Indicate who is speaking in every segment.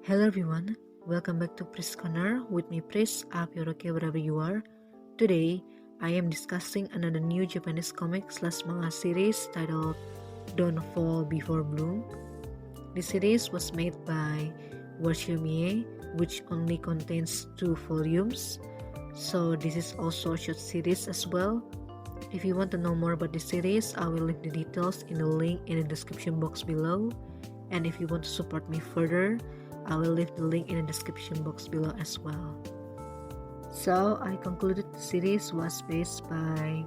Speaker 1: Hello everyone, welcome back to Pris Corner with me Pris. I hope you're okay wherever you are. Today, I am discussing another new Japanese comic/manga series titled Don't Fall Before Bloom. This series was made by Mie, which only contains 2 volumes. So this is also a short series as well. If you want to know more about this series, I will leave the details in the link in the description box below. And if you want to support me further, I will leave the link in the description box below as well. So I concluded the series was based by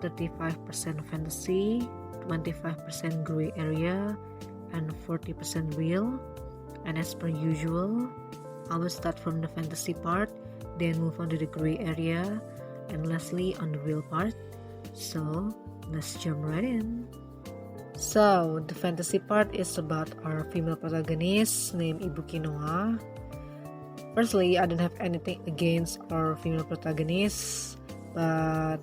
Speaker 1: 35% fantasy, 25% gray area, and 40% real. And as per usual, I will start from the fantasy part, then move on to the gray area, and lastly on the real part. So let's jump right in. So, the fantasy part is about our female protagonist named Ibuki Noa. Firstly, I don't have anything against our female protagonists, but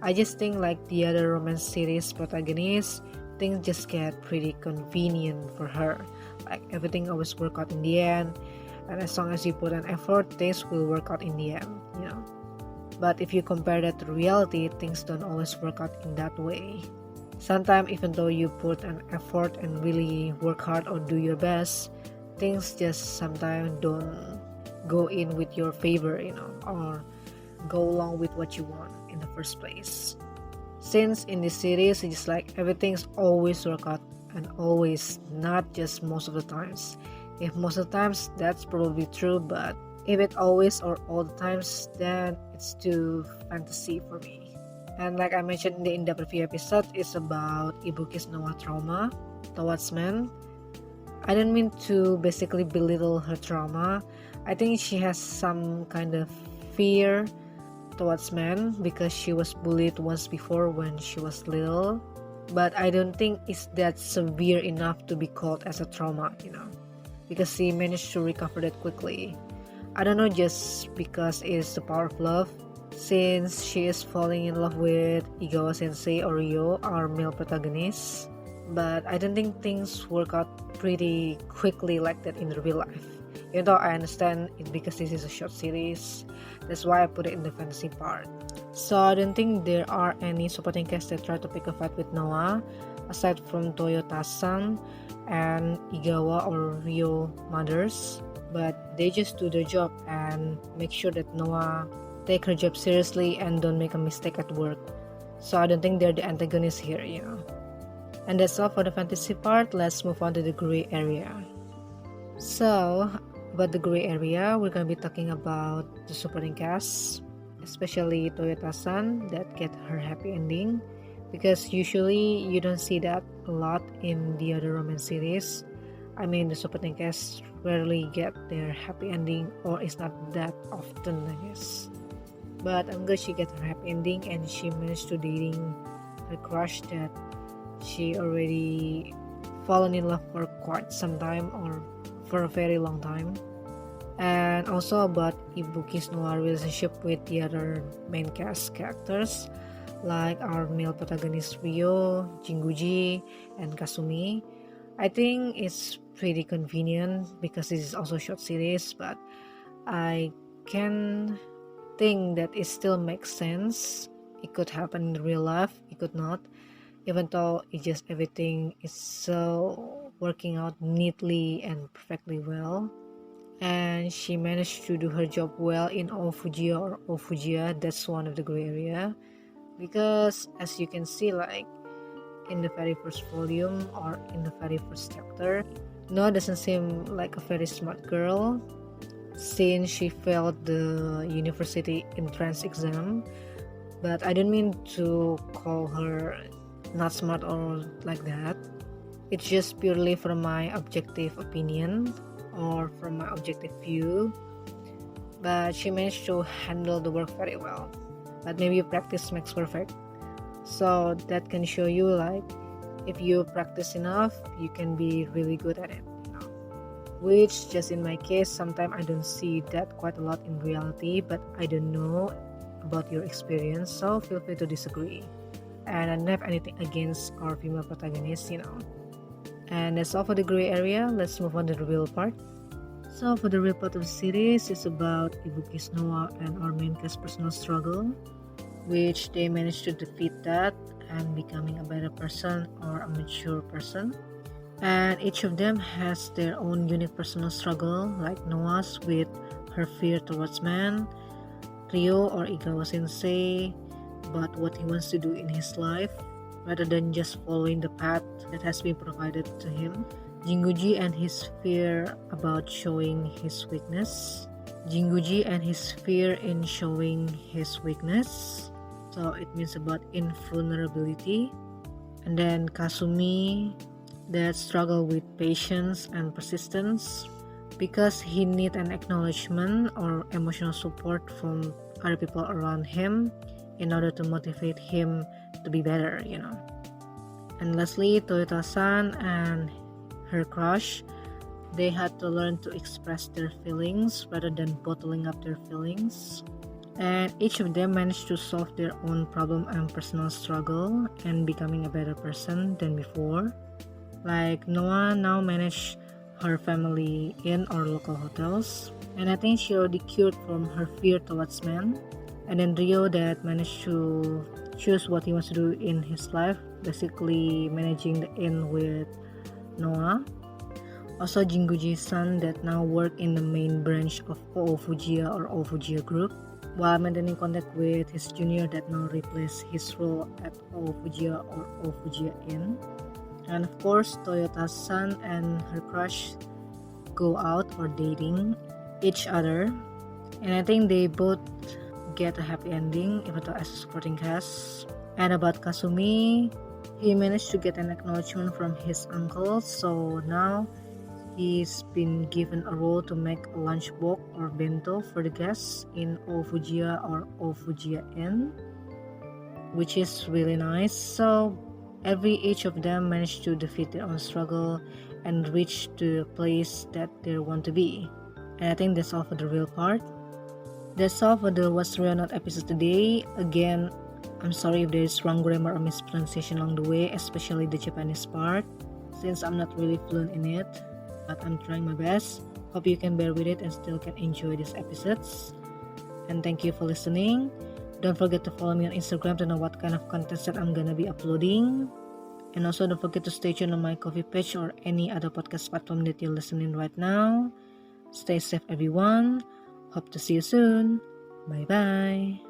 Speaker 1: I just think like the other romance series protagonists, things just get pretty convenient for her. Like everything always work out in the end, and as long as you put an effort, things will work out in the end, you know. But if you compare that to reality, things don't always work out in that way. Sometimes even though you put an effort and really work hard or do your best, things just sometimes don't go in with your favor, you know, or go along with what you want in the first place. Since in this series, it's just like everything's always work out and always, not just most of the times. If most of the times, that's probably true, but if it always or all the times, then it's too fantasy for me. And like I mentioned in the preview episode, it's about Ibuki's Noa trauma towards men. I don't mean to basically belittle her trauma. I think she has some kind of fear towards men because she was bullied once before when she was little. But I don't think it's that severe enough to be called as a trauma, you know, because she managed to recover that quickly. I don't know, just because it's the power of love. Since she is falling in love with Igawa Sensei or Ryo, our male protagonist, but I don't think things work out pretty quickly like that in the real life. Even though I understand it because this is a short series, that's why I put it in the fantasy part. So I don't think there are any supporting cast that try to pick a fight with Noah, aside from Toyota-san and Igawa or Ryo mothers, but they just do their job and make sure that Noah take her job seriously and don't make a mistake at work. So I don't think they're the antagonists here, you know. And that's all for the fantasy part. Let's move on to the gray area. So, about the gray area, we're gonna be talking about the supporting cast, especially Toyota-san that get her happy ending, because usually you don't see that a lot in the other romance series. I mean, the supporting cast rarely get their happy ending, or it's not that often, I guess. But I'm glad she got her happy ending and she managed to dating her crush that she already fallen in love for quite some time or for a very long time. And also about Ibuki's Noa relationship with the other main cast characters like our male protagonist Ryo, Jinguji, and Kasumi. I think it's pretty convenient because this is also a short series, but I can think that it still makes sense. It could happen in real life, it could not, even though it just everything is so working out neatly and perfectly well. And she managed to do her job well in Ofujiya or Ofujiya. That's one of the gray area, because as you can see, like in the very first volume or in the very first chapter, Noa doesn't seem like a very smart girl since she failed the university entrance exam. But I don't mean to call her not smart or like that. It's just purely from my objective opinion or from my objective view. But she managed to handle the work very well. But maybe practice makes perfect. So that can show you like if you practice enough, you can be really good at it. Which just in my case, sometimes I don't see that quite a lot in reality, but I don't know about your experience, so feel free to disagree. And I don't have anything against our female protagonists, you know. And that's all for the gray area. Let's move on to the real part. So for the real part of the series, it's about Ibuki's Noah and our main cast's personal struggle, which they managed to defeat that and becoming a better person or a mature person. And each of them has their own unique personal struggle, like Noah's with her fear towards man, Ryo or Igawa Sensei about what he wants to do in his life rather than just following the path that has been provided to him. Jinguji and his fear about showing his weakness. Jinguji and his fear in showing his weakness. So it means about invulnerability. And then Kasumi that struggle with patience and persistence because he need an acknowledgement or emotional support from other people around him in order to motivate him to be better, And lastly, Toyota-san and her crush, they had to learn to express their feelings rather than bottling up their feelings. And each of them managed to solve their own problem and personal struggle and becoming a better person than before. Like Noah now managed her family in or local hotels, and I think she already cured from her fear towards men. And then Rio that managed to choose what he wants to do in his life, basically managing the inn with Noah. Also Jinguji's son that now work in the main branch of OO-Fujiya or OO-Fujiya group, while maintaining contact with his junior that now replaced his role at OO-Fujiya or OO-Fujiya inn. And of course, Toyota's son and her crush go out or dating each other. And I think they both get a happy ending, even though as a supporting cast. And about Kasumi, he managed to get an acknowledgement from his uncle. So now he's been given a role to make a lunchbox or bento for the guests in OO-Fujiya or OO-Fujiya inn, which is really nice. So each of them managed to defeat their own struggle and reach the place that they want to be. And I think that's all for the real part. That's all for the What's Real Not episode today. Again, I'm sorry if there's wrong grammar or mispronunciation along the way, especially the Japanese part, since I'm not really fluent in it, but I'm trying my best. Hope you can bear with it and still can enjoy these episodes. And thank you for listening. Don't forget to follow me on Instagram to know what kind of content that I'm gonna be uploading. And also don't forget to stay tuned on my KoFi Page or any other podcast platform that you're listening right now. Stay safe everyone. Hope to see you soon. Bye bye.